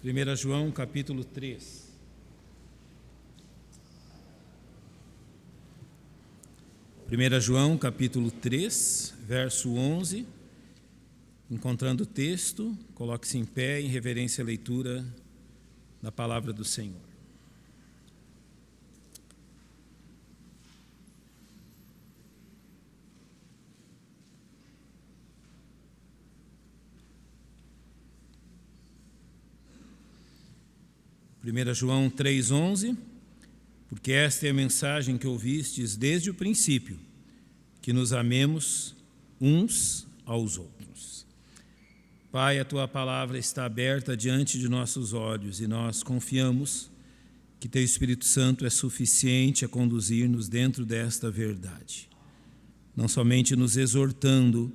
1 João capítulo 3. 1 João capítulo 3, verso 11. Encontrando o texto, coloque-se em pé em reverência à leitura da palavra do Senhor. Primeira João 3,11, porque esta é a mensagem que ouvistes desde o princípio, que nos amemos uns aos outros. Pai, a Tua palavra está aberta diante de nossos olhos e nós confiamos que Teu Espírito Santo é suficiente a conduzir-nos dentro desta verdade. Não somente nos exortando,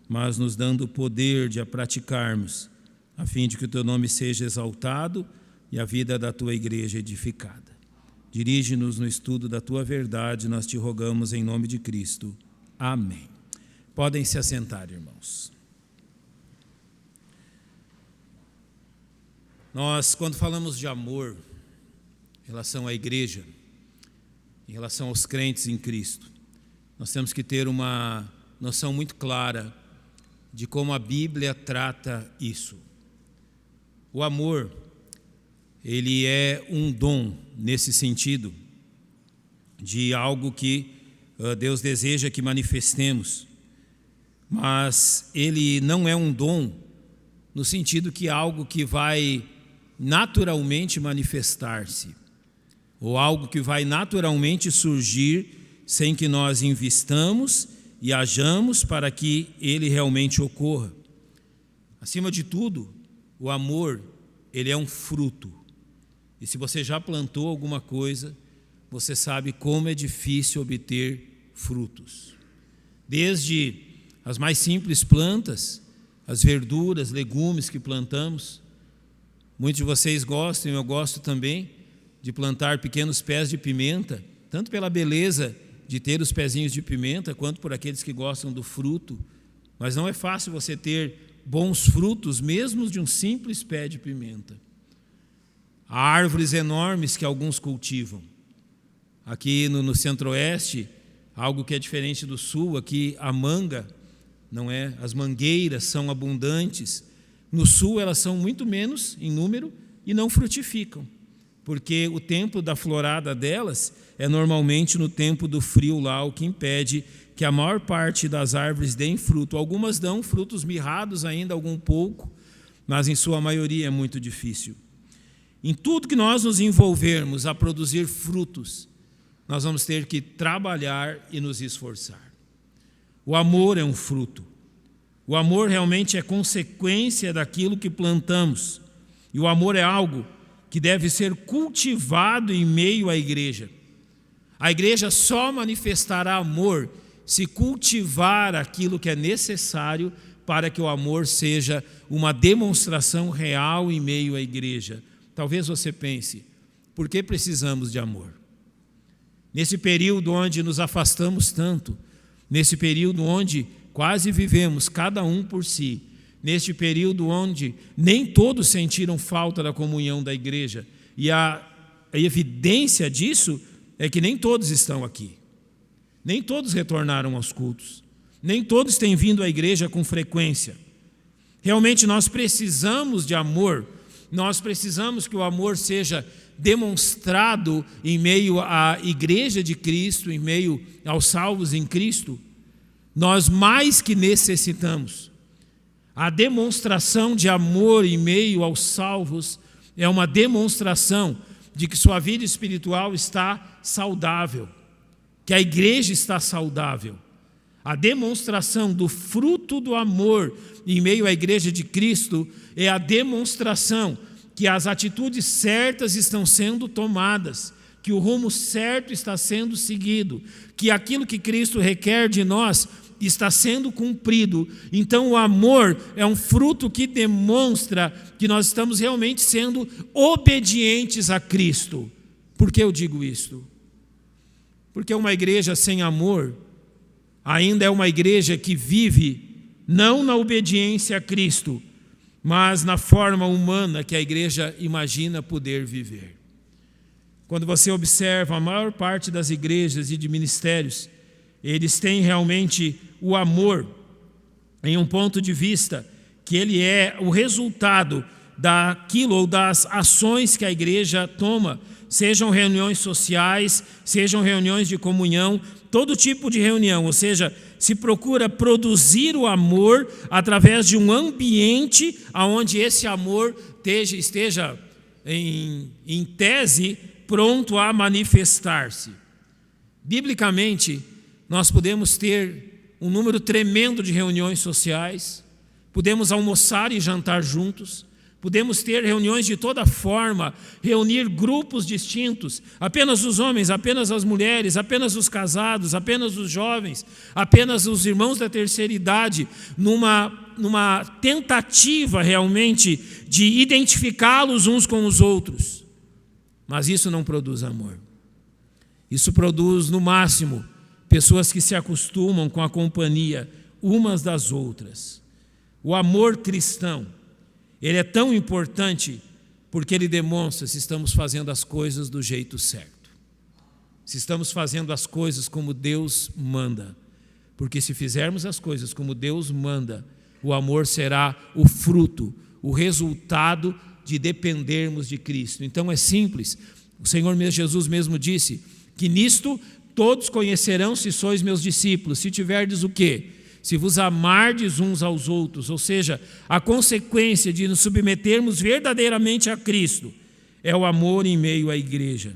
mas nos dando o poder de a praticarmos, a fim de que o Teu nome seja exaltado e a vida da Tua igreja edificada. Dirige-nos no estudo da Tua verdade, nós te rogamos em nome de Cristo. Amém. Podem se assentar, irmãos. Nós, quando falamos de amor, em relação à igreja, em relação aos crentes em Cristo, nós temos que ter uma noção muito clara de como a Bíblia trata isso. O amor, ele é um dom nesse sentido, de algo que Deus deseja que manifestemos, mas ele não é um dom no sentido que é algo que vai naturalmente manifestar-se, ou algo que vai naturalmente surgir sem que nós investamos e hajamos para que ele realmente ocorra. Acima de tudo, o amor, ele é um fruto. E se você já plantou alguma coisa, você sabe como é difícil obter frutos. Desde as mais simples plantas, as verduras, legumes que plantamos. Muitos de vocês gostam, eu gosto também, de plantar pequenos pés de pimenta, tanto pela beleza de ter os pezinhos de pimenta, quanto por aqueles que gostam do fruto. Mas não é fácil você ter bons frutos, mesmo de um simples pé de pimenta. Há árvores enormes que alguns cultivam. Aqui no centro-oeste, algo que é diferente do sul, aqui a manga, não é? As mangueiras são abundantes. No sul elas são muito menos em número e não frutificam, porque o tempo da florada delas é normalmente no tempo do frio lá, o que impede que a maior parte das árvores deem fruto. Algumas dão frutos mirrados ainda, algum pouco, mas em sua maioria é muito difícil. Em tudo que nós nos envolvermos a produzir frutos, nós vamos ter que trabalhar e nos esforçar. O amor é um fruto. O amor realmente é consequência daquilo que plantamos. E o amor é algo que deve ser cultivado em meio à igreja. A igreja só manifestará amor se cultivar aquilo que é necessário para que o amor seja uma demonstração real em meio à igreja. Talvez você pense, por que precisamos de amor? Nesse período onde nos afastamos tanto, nesse período onde quase vivemos cada um por si, neste período onde nem todos sentiram falta da comunhão da igreja, e a evidência disso é que nem todos estão aqui, nem todos retornaram aos cultos, nem todos têm vindo à igreja com frequência. Realmente nós precisamos de amor. Nós precisamos que o amor seja demonstrado em meio à igreja de Cristo, em meio aos salvos em Cristo. Nós mais que necessitamos. A demonstração de amor em meio aos salvos é uma demonstração de que sua vida espiritual está saudável, que a igreja está saudável. A demonstração do fruto do amor em meio à igreja de Cristo é a demonstração que as atitudes certas estão sendo tomadas, que o rumo certo está sendo seguido, que aquilo que Cristo requer de nós está sendo cumprido. Então o amor é um fruto que demonstra que nós estamos realmente sendo obedientes a Cristo. Por que eu digo isto? Porque uma igreja sem amor ainda é uma igreja que vive não na obediência a Cristo, mas na forma humana que a igreja imagina poder viver. Quando você observa a maior parte das igrejas e de ministérios, eles têm realmente o amor em um ponto de vista que ele é o resultado daquilo ou das ações que a igreja toma, sejam reuniões sociais, sejam reuniões de comunhão, todo tipo de reunião, ou seja, se procura produzir o amor através de um ambiente onde esse amor esteja em tese pronto a manifestar-se. Biblicamente, nós podemos ter um número tremendo de reuniões sociais, podemos almoçar e jantar juntos, podemos ter reuniões de toda forma, reunir grupos distintos, apenas os homens, apenas as mulheres, apenas os casados, apenas os jovens, apenas os irmãos da terceira idade, numa tentativa realmente de identificá-los uns com os outros. Mas isso não produz amor. Isso produz, no máximo, pessoas que se acostumam com a companhia umas das outras. O amor cristão, ele é tão importante porque ele demonstra se estamos fazendo as coisas do jeito certo. Se estamos fazendo as coisas como Deus manda. Porque se fizermos as coisas como Deus manda, o amor será o fruto, o resultado de dependermos de Cristo. Então é simples. O Senhor Jesus mesmo disse que nisto todos conhecerão se sois meus discípulos, se tiverdes o quê? Se vos amardes uns aos outros, ou seja, a consequência de nos submetermos verdadeiramente a Cristo é o amor em meio à igreja.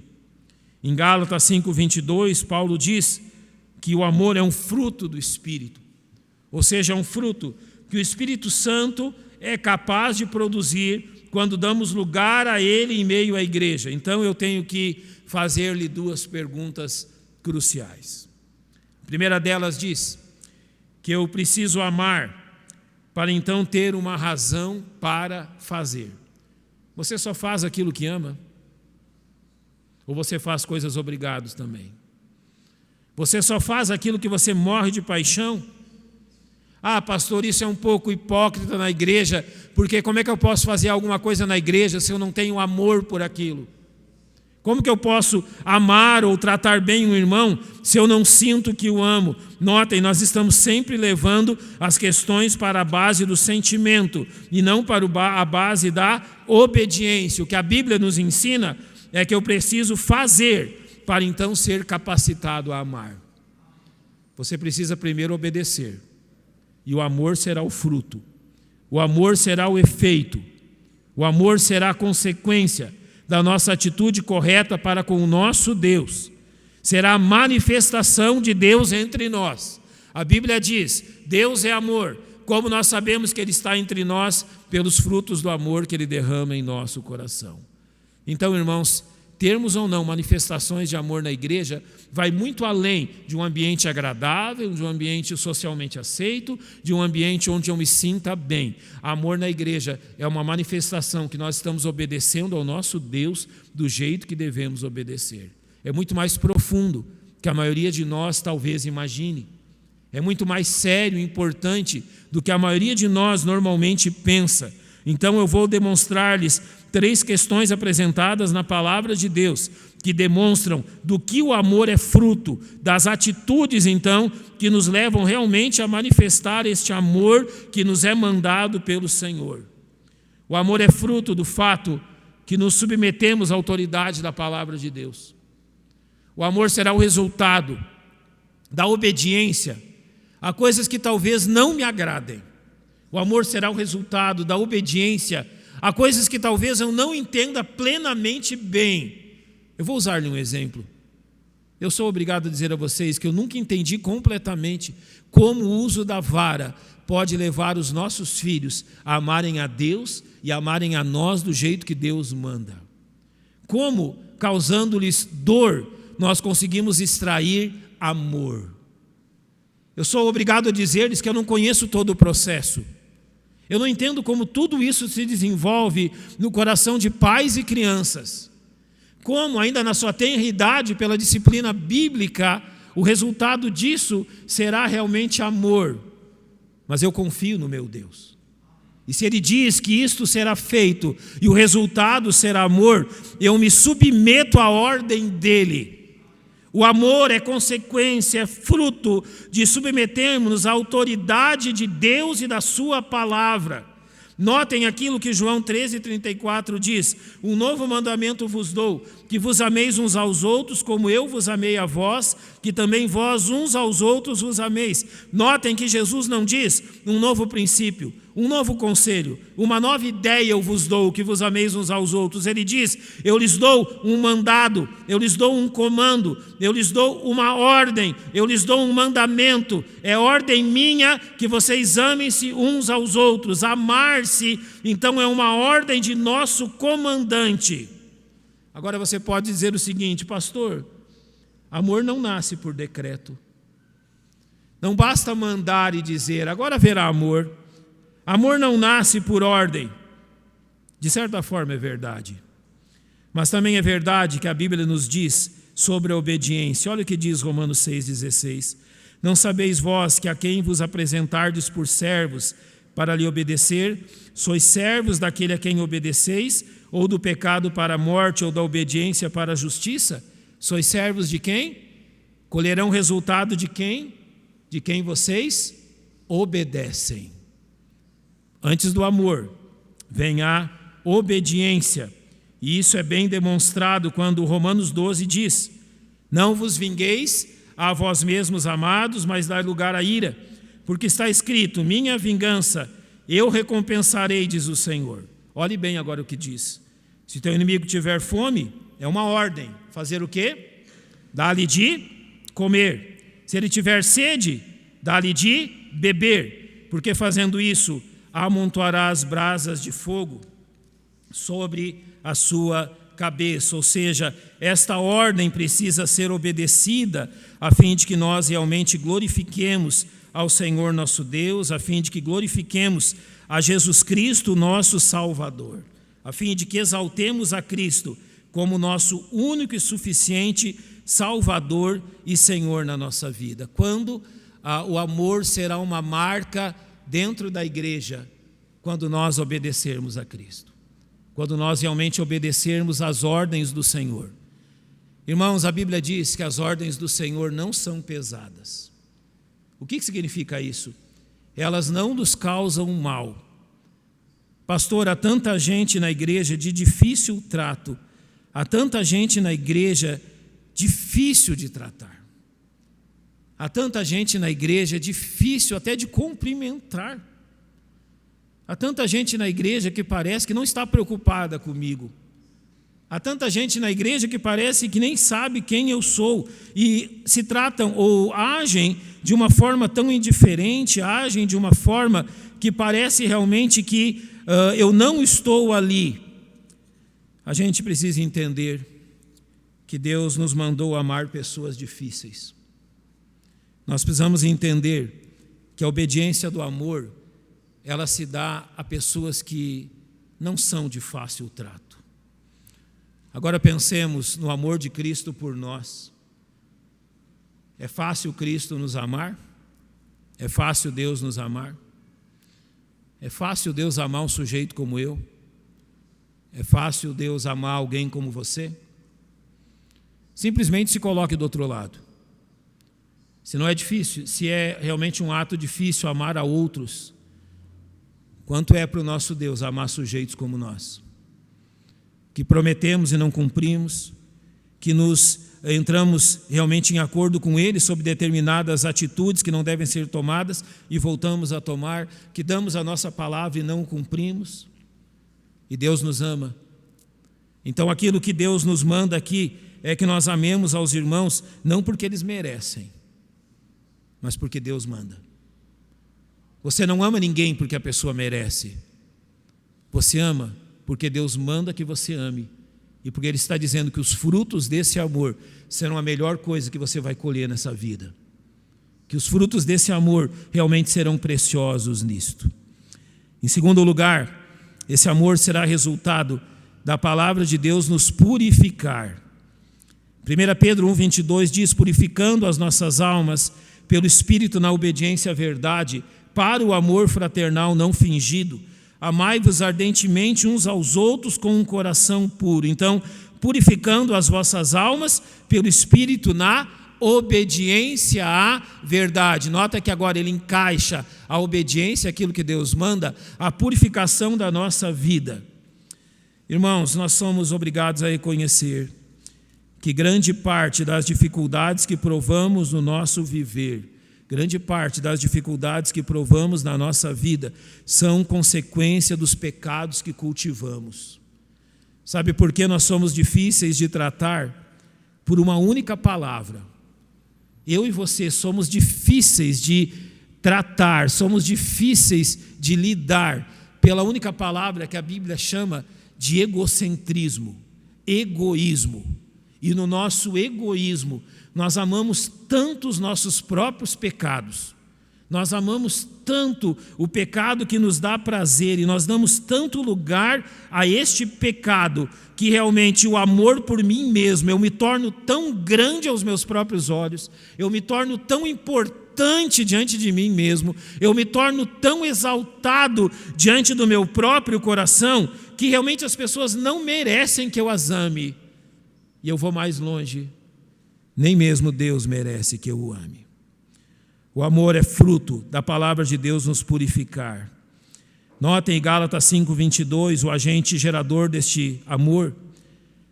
Em Gálatas 5:22, Paulo diz que o amor é um fruto do Espírito, ou seja, é um fruto que o Espírito Santo é capaz de produzir quando damos lugar a Ele em meio à igreja. Então eu tenho que fazer-lhe duas perguntas cruciais. A primeira delas diz que eu preciso amar para então ter uma razão para fazer. Você só faz aquilo que ama? Ou você faz coisas obrigados também? Você só faz aquilo que você morre de paixão? Ah, pastor, isso é um pouco hipócrita na igreja, porque como é que eu posso fazer alguma coisa na igreja se eu não tenho amor por aquilo? Como que eu posso amar ou tratar bem um irmão se eu não sinto que o amo? Notem, nós estamos sempre levando as questões para a base do sentimento e não para a base da obediência. O que a Bíblia nos ensina é que eu preciso fazer para então ser capacitado a amar. Você precisa primeiro obedecer. E o amor será o fruto, o amor será o efeito, o amor será a consequência da nossa atitude correta para com o nosso Deus. Será a manifestação de Deus entre nós. A Bíblia diz, Deus é amor. Como nós sabemos que Ele está entre nós? Pelos frutos do amor que Ele derrama em nosso coração. Então, irmãos, termos ou não manifestações de amor na igreja vai muito além de um ambiente agradável, de um ambiente socialmente aceito, de um ambiente onde eu me sinta bem. Amor na igreja é uma manifestação que nós estamos obedecendo ao nosso Deus do jeito que devemos obedecer. É muito mais profundo que a maioria de nós talvez imagine. É muito mais sério e importante do que a maioria de nós normalmente pensa. Então eu vou demonstrar-lhes 3 questões apresentadas na palavra de Deus que demonstram do que o amor é fruto, das atitudes então que nos levam realmente a manifestar este amor que nos é mandado pelo Senhor. O amor é fruto do fato que nos submetemos à autoridade da palavra de Deus. O amor será o resultado da obediência a coisas que talvez não me agradem. O amor será o resultado da obediência a coisas que talvez eu não entenda plenamente bem. Eu vou usar-lhe um exemplo. Eu sou obrigado a dizer a vocês que eu nunca entendi completamente como o uso da vara pode levar os nossos filhos a amarem a Deus e a amarem a nós do jeito que Deus manda. Como, causando-lhes dor, nós conseguimos extrair amor. Eu sou obrigado a dizer-lhes que eu não conheço todo o processo. Eu não entendo como tudo isso se desenvolve no coração de pais e crianças. Como, ainda na sua tenra idade, pela disciplina bíblica, o resultado disso será realmente amor. Mas eu confio no meu Deus. E se ele diz que isto será feito e o resultado será amor, eu me submeto à ordem dele. O amor é consequência, é fruto de submetermos-nos à autoridade de Deus e da sua palavra. Notem aquilo que João 13:34 diz: um novo mandamento vos dou, que vos ameis uns aos outros, como eu vos amei a vós, que também vós uns aos outros vos ameis. Notem que Jesus não diz um novo princípio, um novo conselho, uma nova ideia eu vos dou, que vos ameis uns aos outros. Ele diz: eu lhes dou um mandado, eu lhes dou um comando, eu lhes dou uma ordem, eu lhes dou um mandamento. É ordem minha que vocês amem-se uns aos outros. Amar-se, então, é uma ordem de nosso comandante. Agora você pode dizer o seguinte: pastor, amor não nasce por decreto. Não basta mandar e dizer, agora haverá amor. Amor não nasce por ordem. De certa forma é verdade. Mas também é verdade que a Bíblia nos diz sobre a obediência. Olha o que diz Romanos 6,16. Não sabeis vós que a quem vos apresentardes por servos para lhe obedecer, sois servos daquele a quem obedeceis, ou do pecado para a morte, ou da obediência para a justiça? Sois servos de quem? Colherão resultado de quem? De quem vocês obedecem. Antes do amor, vem a obediência. E isso é bem demonstrado quando Romanos 12 diz: não vos vingueis a vós mesmos, amados, mas dai lugar à ira, porque está escrito: minha vingança, eu recompensarei, diz o Senhor. Olhe bem agora o que diz. Se teu inimigo tiver fome, é uma ordem. Fazer o quê? Dá-lhe de comer. Se ele tiver sede, dá-lhe de beber, porque fazendo isso, amontoará as brasas de fogo sobre a sua cabeça. Ou seja, esta ordem precisa ser obedecida a fim de que nós realmente glorifiquemos ao Senhor nosso Deus, a fim de que glorifiquemos a Jesus Cristo, nosso Salvador, a fim de que exaltemos a Cristo como nosso único e suficiente Salvador e Senhor na nossa vida. Quando o amor será uma marca dentro da igreja, quando nós obedecermos a Cristo, quando nós realmente obedecermos às ordens do Senhor. Irmãos, a Bíblia diz que as ordens do Senhor não são pesadas. O que significa isso? Elas não nos causam mal. Pastor, há tanta gente na igreja de difícil trato, há tanta gente na igreja difícil de tratar. Há tanta gente na igreja difícil até de cumprimentar. Há tanta gente na igreja que parece que não está preocupada comigo. Há tanta gente na igreja que parece que nem sabe quem eu sou e se tratam ou agem de uma forma tão indiferente, agem de uma forma que parece realmente que eu não estou ali. A gente precisa entender que Deus nos mandou amar pessoas difíceis. Nós precisamos entender que a obediência do amor, ela se dá a pessoas que não são de fácil trato. Agora pensemos no amor de Cristo por nós. É fácil Cristo nos amar? É fácil Deus nos amar? É fácil Deus amar um sujeito como eu? É fácil Deus amar alguém como você? Simplesmente se coloque do outro lado. Se não é difícil, se é realmente um ato difícil amar a outros, quanto é para o nosso Deus amar sujeitos como nós, que prometemos e não cumprimos, que entramos realmente em acordo com Ele sobre determinadas atitudes que não devem ser tomadas e voltamos a tomar, que damos a nossa palavra e não cumprimos, e Deus nos ama. Então aquilo que Deus nos manda aqui é que nós amemos aos irmãos, não porque eles merecem, mas porque Deus manda. Você não ama ninguém porque a pessoa merece. Você ama porque Deus manda que você ame. E porque Ele está dizendo que os frutos desse amor serão a melhor coisa que você vai colher nessa vida. Que os frutos desse amor realmente serão preciosos nisto. Em segundo lugar, esse amor será resultado da palavra de Deus nos purificar. 1 Pedro 1,22 diz: purificando as nossas almas pelo Espírito na obediência à verdade, para o amor fraternal não fingido, Amai-vos ardentemente uns aos outros com um coração puro. Então, purificando as vossas almas pelo Espírito na obediência à verdade. Nota que agora ele encaixa a obediência, aquilo que Deus manda, a purificação da nossa vida. Irmãos, nós somos obrigados a reconhecer que grande parte das dificuldades que provamos no nosso viver, grande parte das dificuldades que provamos na nossa vida são consequência dos pecados que cultivamos. Sabe por que nós somos difíceis de tratar? Por uma única palavra. Eu e você somos difíceis de tratar, somos difíceis de lidar pela única palavra que a Bíblia chama de egocentrismo, egoísmo. E no nosso egoísmo, nós amamos tanto os nossos próprios pecados, nós amamos tanto o pecado que nos dá prazer, e nós damos tanto lugar a este pecado, que realmente o amor por mim mesmo, eu me torno tão grande aos meus próprios olhos, eu me torno tão importante diante de mim mesmo, eu me torno tão exaltado diante do meu próprio coração, que realmente as pessoas não merecem que eu as ame. E eu vou mais longe, nem mesmo Deus merece que eu o ame. O amor é fruto da palavra de Deus nos purificar. Notem em Gálatas 5:22, o agente gerador deste amor,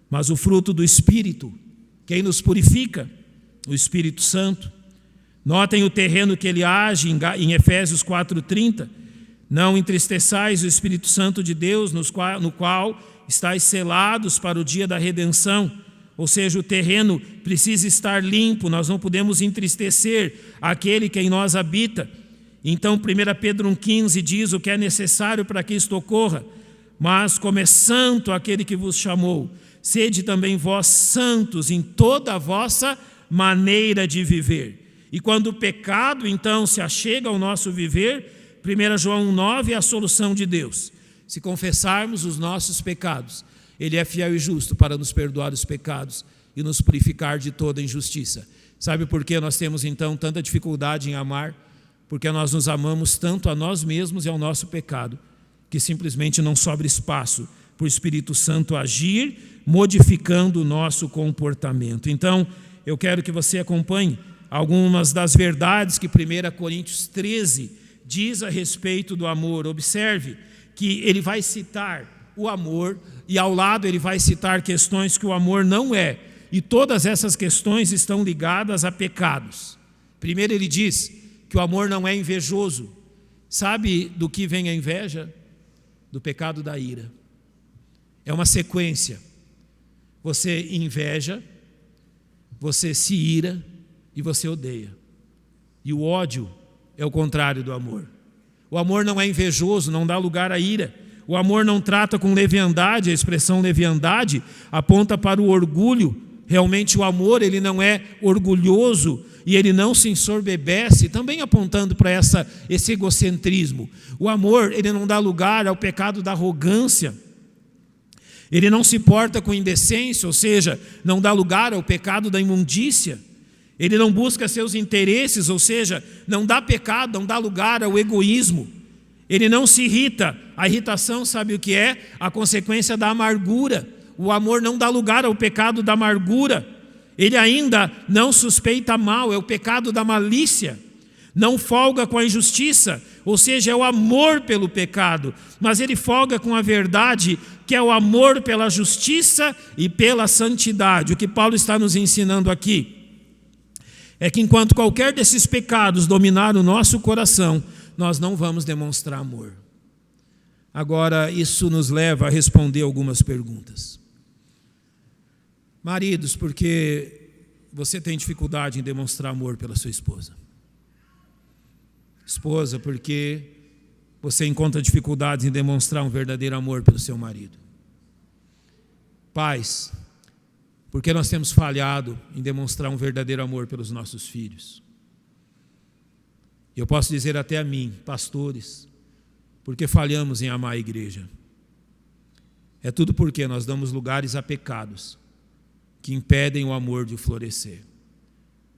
mas o fruto do Espírito, quem nos purifica? O Espírito Santo. Notem o terreno que ele age em Efésios 4:30, não entristeçais o Espírito Santo de Deus, no qual estáis selados para o dia da redenção. Ou seja, o terreno precisa estar limpo, nós não podemos entristecer aquele que em nós habita. Então 1 Pedro 1,15 diz o que é necessário para que isto ocorra. Mas como é santo aquele que vos chamou, sede também vós santos em toda a vossa maneira de viver. E quando o pecado então se achega ao nosso viver, 1 João 1,9 é a solução de Deus. Se confessarmos os nossos pecados, Ele é fiel e justo para nos perdoar os pecados e nos purificar de toda injustiça. Sabe por que nós temos então tanta dificuldade em amar? Porque nós nos amamos tanto a nós mesmos e ao nosso pecado, que simplesmente não sobra espaço para o Espírito Santo agir, modificando o nosso comportamento. Então, eu quero que você acompanhe algumas das verdades que 1 Coríntios 13 diz a respeito do amor. Observe que ele vai citar o amor, e ao lado ele vai citar questões que o amor não é, e todas essas questões estão ligadas a pecados. Primeiro ele diz que o amor não é invejoso. Sabe do que vem a inveja? Do pecado da ira. É uma sequência. Você inveja, você se ira e você odeia. E o ódio é o contrário do amor. O amor não é invejoso, não dá lugar à ira. O amor não trata com leviandade, a expressão leviandade aponta para o orgulho. Realmente o amor, ele não é orgulhoso e ele não se ensoberbece, também apontando para esse egocentrismo. O amor, ele não dá lugar ao pecado da arrogância. Ele não se porta com indecência, ou seja, não dá lugar ao pecado da imundícia. Ele não busca seus interesses, ou seja, não dá pecado, não dá lugar ao egoísmo. Ele não se irrita. A irritação, sabe o que é? A consequência da amargura. O amor não dá lugar ao pecado da amargura. Ele ainda não suspeita mal, é o pecado da malícia. Não folga com a injustiça, ou seja, é o amor pelo pecado. Mas ele folga com a verdade, que é o amor pela justiça e pela santidade. O que Paulo está nos ensinando aqui é que enquanto qualquer desses pecados dominar o nosso coração, nós não vamos demonstrar amor. Agora, isso nos leva a responder algumas perguntas. Maridos, por que você tem dificuldade em demonstrar amor pela sua esposa? Esposa, por que você encontra dificuldades em demonstrar um verdadeiro amor pelo seu marido? Pais, por que nós temos falhado em demonstrar um verdadeiro amor pelos nossos filhos? Eu posso dizer até a mim, pastores, porque falhamos em amar a igreja. É tudo porque nós damos lugares a pecados que impedem o amor de florescer.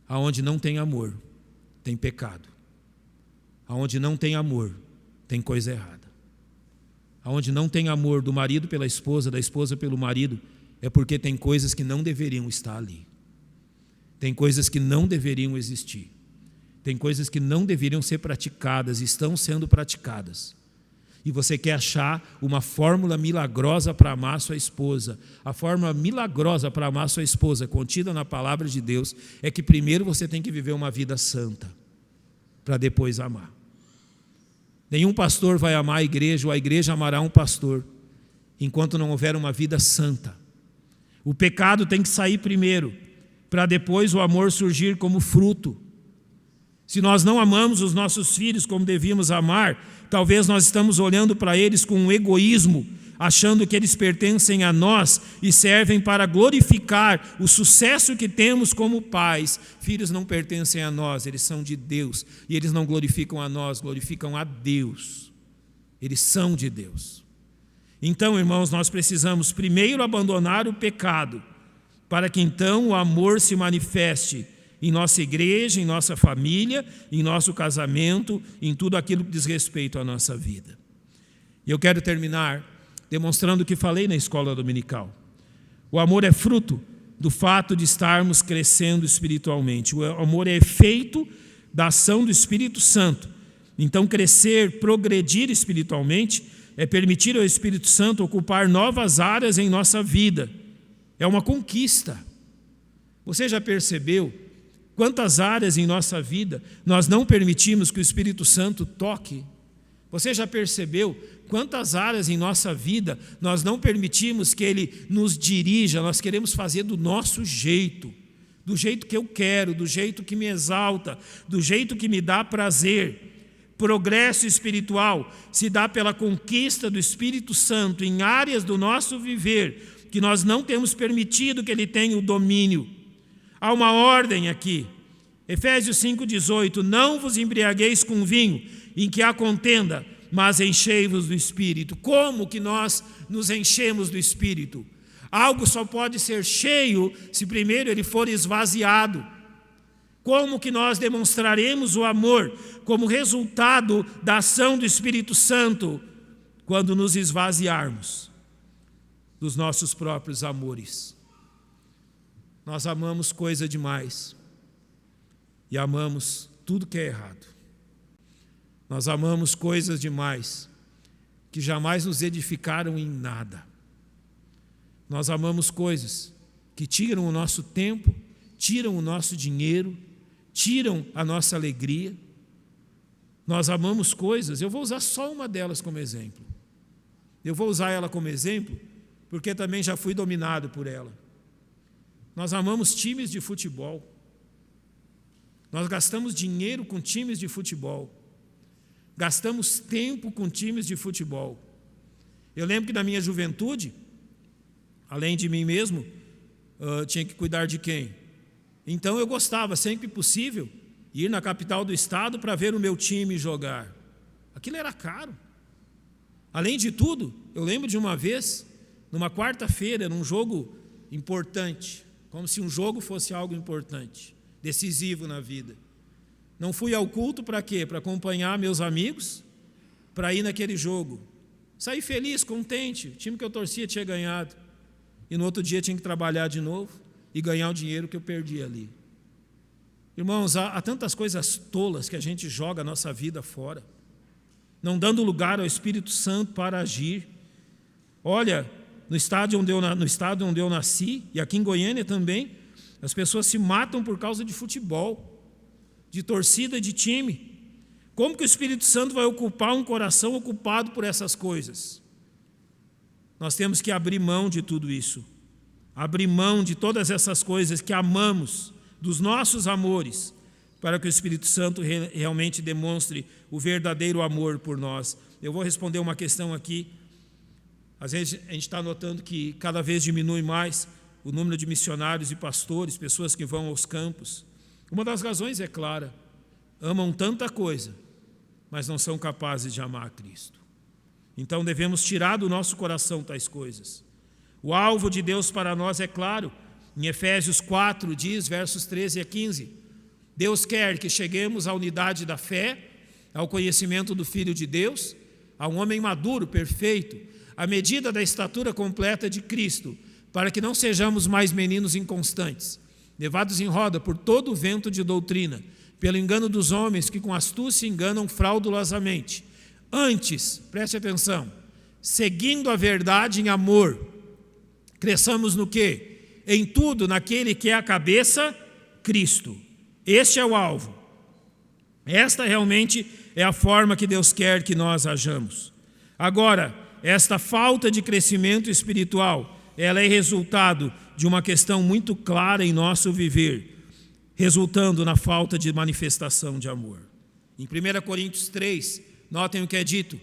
Aonde não tem amor, tem pecado. Aonde não tem amor, tem coisa errada. onde não tem amor do marido pela esposa, da esposa pelo marido, é porque tem coisas que não deveriam estar ali. Tem coisas que não deveriam existir. Tem coisas que não deveriam ser praticadas, estão sendo praticadas. E você quer achar uma fórmula milagrosa para amar sua esposa. A fórmula milagrosa para amar sua esposa, contida na palavra de Deus, é que primeiro você tem que viver uma vida santa, para depois amar. Nenhum pastor vai amar a igreja, ou a igreja amará um pastor, enquanto não houver uma vida santa. O pecado tem que sair primeiro, para depois o amor surgir como fruto. Se nós não amamos os nossos filhos como devíamos amar, talvez nós estamos olhando para eles com um egoísmo, achando que eles pertencem a nós e servem para glorificar o sucesso que temos como pais. Filhos não pertencem a nós, eles são de Deus. E eles não glorificam a nós, glorificam a Deus. Eles são de Deus. Então, irmãos, nós precisamos primeiro abandonar o pecado, para que então o amor se manifeste em nossa igreja, em nossa família, em nosso casamento, em tudo aquilo que diz respeito à nossa vida. E eu quero terminar demonstrando o que falei na escola dominical. O amor é fruto do fato de estarmos crescendo espiritualmente. O amor é efeito da ação do Espírito Santo. Então, crescer, progredir espiritualmente é permitir ao Espírito Santo ocupar novas áreas em nossa vida. É uma conquista. Você já percebeu quantas áreas em nossa vida nós não permitimos que o Espírito Santo toque? Você já percebeu quantas áreas em nossa vida nós não permitimos que Ele nos dirija? Nós queremos fazer do nosso jeito, do jeito que eu quero, do jeito que me exalta, do jeito que me dá prazer. Progresso espiritual se dá pela conquista do Espírito Santo em áreas do nosso viver que nós não temos permitido que Ele tenha o domínio. Há uma ordem aqui, Efésios 5,18, não vos embriagueis com vinho, em que há contenda, mas enchei-vos do Espírito. Como que nós nos enchemos do Espírito? Algo só pode ser cheio se primeiro ele for esvaziado. Como que nós demonstraremos o amor como resultado da ação do Espírito Santo? Quando nos esvaziarmos dos nossos próprios amores. Nós amamos coisa demais e amamos tudo que é errado. Nós amamos coisas demais que jamais nos edificaram em nada. Nós amamos coisas que tiram o nosso tempo, tiram o nosso dinheiro, tiram a nossa alegria. Nós amamos coisas, eu vou usar só uma delas como exemplo. Eu vou usar ela como exemplo porque também já fui dominado por ela. Nós amamos times de futebol. Nós gastamos dinheiro com times de futebol. Gastamos tempo com times de futebol. Eu lembro que na minha juventude, além de mim mesmo, tinha que cuidar de quem? Então eu gostava, sempre possível, ir na capital do estado para ver o meu time jogar. Aquilo era caro. Além de tudo, eu lembro de uma vez, numa quarta-feira, num jogo importante, como se um jogo fosse algo importante, decisivo na vida. Não fui ao culto para quê? Para acompanhar meus amigos, para ir naquele jogo. Saí feliz, contente, o time que eu torcia tinha ganhado. E no outro dia tinha que trabalhar de novo e ganhar o dinheiro que eu perdi ali. Irmãos, há tantas coisas tolas que a gente joga a nossa vida fora, não dando lugar ao Espírito Santo para agir. Olha, no estado onde eu nasci, e aqui em Goiânia também, as pessoas se matam por causa de futebol, de torcida, de time. Como que o Espírito Santo vai ocupar um coração ocupado por essas coisas? Nós temos que abrir mão de tudo isso, abrir mão de todas essas coisas que amamos, dos nossos amores, para que o Espírito Santo realmente demonstre o verdadeiro amor por nós. Eu vou responder uma questão aqui. Às vezes a gente está notando que cada vez diminui mais o número de missionários e pastores, pessoas que vão aos campos. Uma das razões é clara: amam tanta coisa, mas não são capazes de amar a Cristo. Então devemos tirar do nosso coração tais coisas. O alvo de Deus para nós é claro. Em Efésios 4 diz, versos 13 a 15, Deus quer que cheguemos à unidade da fé, ao conhecimento do Filho de Deus, a um homem maduro, perfeito, à medida da estatura completa de Cristo, para que não sejamos mais meninos inconstantes, levados em roda por todo o vento de doutrina, pelo engano dos homens que com astúcia enganam fraudulosamente. Antes, preste atenção, seguindo a verdade em amor, cresçamos no quê? Em tudo, naquele que é a cabeça, Cristo. Este é o alvo. Esta realmente é a forma que Deus quer que nós hajamos. Agora, esta falta de crescimento espiritual, ela é resultado de uma questão muito clara em nosso viver, resultando na falta de manifestação de amor. Em 1 Coríntios 3, notem o que é dito.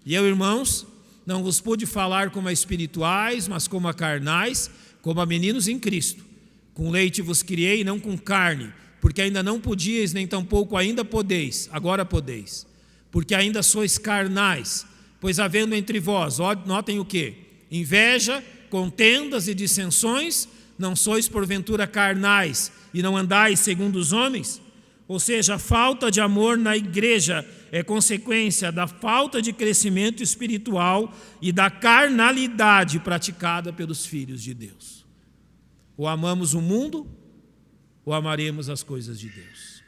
E eu, irmãos, não vos pude falar como a espirituais, mas como a carnais, como a meninos em Cristo. Com leite vos criei, não com carne, porque ainda não podíeis, nem tampouco ainda podeis, agora podeis. Porque ainda sois carnais, pois havendo entre vós, notem o quê? Inveja, contendas e dissensões, não sois porventura carnais e não andais segundo os homens? Ou seja, a falta de amor na igreja é consequência da falta de crescimento espiritual e da carnalidade praticada pelos filhos de Deus. Ou amamos o mundo, ou amaremos as coisas de Deus.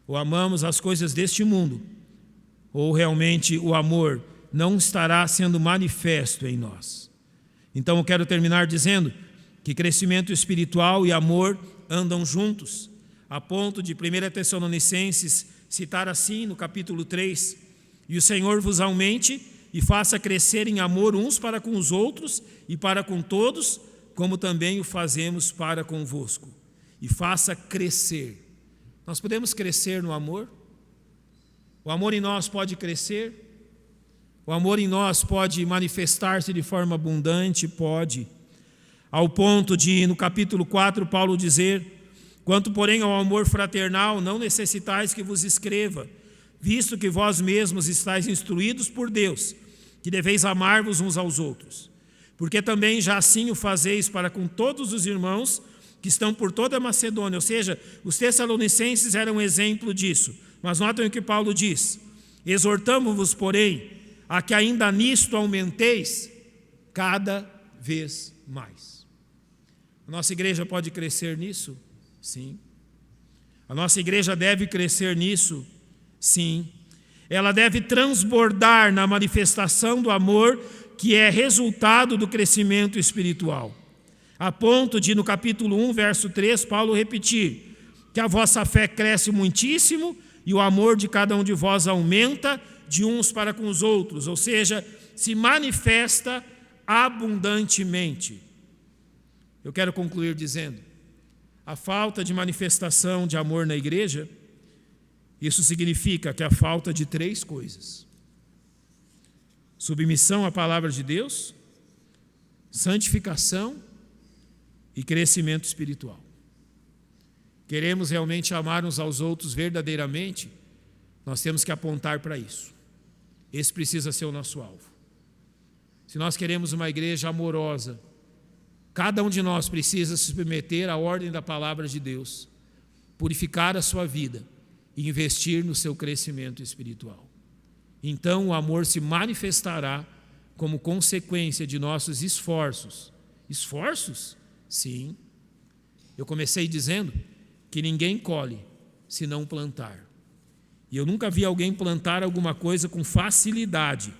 Ou amamos as coisas deste mundo, ou realmente o amor não estará sendo manifesto em nós. Então eu quero terminar dizendo que crescimento espiritual e amor andam juntos, a ponto de 1 Tessalonicenses citar assim no capítulo 3, e o Senhor vos aumente e faça crescer em amor uns para com os outros e para com todos, como também o fazemos para convosco. E faça crescer. Nós podemos crescer no amor? O amor em nós pode crescer? O amor em nós pode manifestar-se de forma abundante? Pode. Ao ponto de, no capítulo 4, Paulo dizer: quanto, porém, ao amor fraternal, não necessitais que vos escreva, visto que vós mesmos estáis instruídos por Deus, que deveis amar-vos uns aos outros. Porque também já assim o fazeis para com todos os irmãos que estão por toda a Macedônia. Ou seja, os tessalonicenses eram um exemplo disso. Mas notem o que Paulo diz: exortamo-vos, porém, a que ainda nisto aumenteis cada vez mais. A nossa igreja pode crescer nisso? Sim. A nossa igreja deve crescer nisso? Sim. Ela deve transbordar na manifestação do amor que é resultado do crescimento espiritual. A ponto de, no capítulo 1, verso 3, Paulo repetir que a vossa fé cresce muitíssimo e o amor de cada um de vós aumenta de uns para com os outros, ou seja, se manifesta abundantemente. Eu quero concluir dizendo: a falta de manifestação de amor na igreja, isso significa que a falta de 3 coisas: submissão à palavra de Deus, santificação e crescimento espiritual. Queremos realmente amar uns aos outros verdadeiramente, nós temos que apontar para isso. Esse precisa ser o nosso alvo. Se nós queremos uma igreja amorosa, cada um de nós precisa se submeter à ordem da palavra de Deus, purificar a sua vida e investir no seu crescimento espiritual. Então o amor se manifestará como consequência de nossos esforços. Esforços? Sim. Eu comecei dizendo que ninguém colhe se não plantar. E eu nunca vi alguém plantar alguma coisa com facilidade.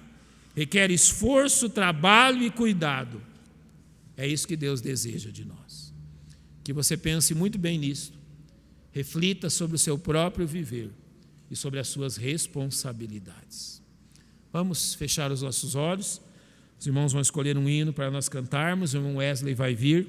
Requer esforço, trabalho e cuidado. É isso que Deus deseja de nós. Que você pense muito bem nisso. Reflita sobre o seu próprio viver e sobre as suas responsabilidades. Vamos fechar os nossos olhos. Os irmãos vão escolher um hino para nós cantarmos. O irmão Wesley vai vir.